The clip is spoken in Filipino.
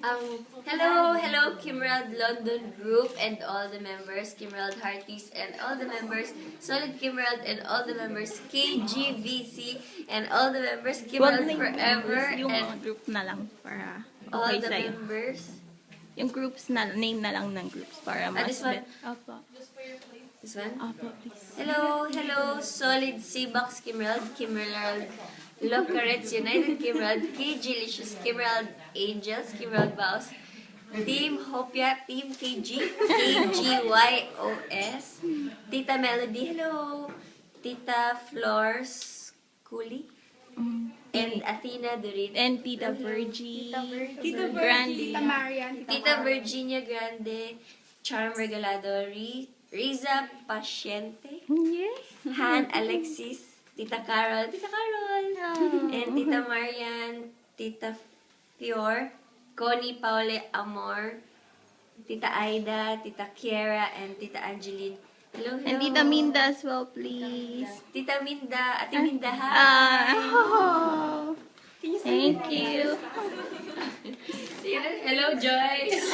Hello, Kimrald London Group and all the members, Kimrald Hearties and all the members, Solid Kimrald and all the members, KGVC and all the members, Wag Kimrald na yung Forever members, yung mga and group na lang para all okay the sa'yo. members. Yung groups na, name na lang ng groups para mas this one? Opo. This one? Opo, please. Hello, Solid Seabox Kimrald, Locarets United Kimrald, KG-licious Kimrald Angels, Kimrald Baus, Team Hopia, Team KG, KGYOS, Tita Melody, hello, Tita Flores Cooley, and Athena Durin, And Tita Virgie. Tita Grande. Tita Marian, Tita Virginia Grande, Charm Regalado, Riza Paciente, Yes. Han Alexis, Tita Carol, and Tita Marian, Tita Fior, Connie Paule Amor, Tita Aida, Tita Kiera, and Tita Angeline. Hello. And Tita Minda as well, please. Tita Minda, Ate Minda, hi. Oh. Thank you. Hello, Joyce.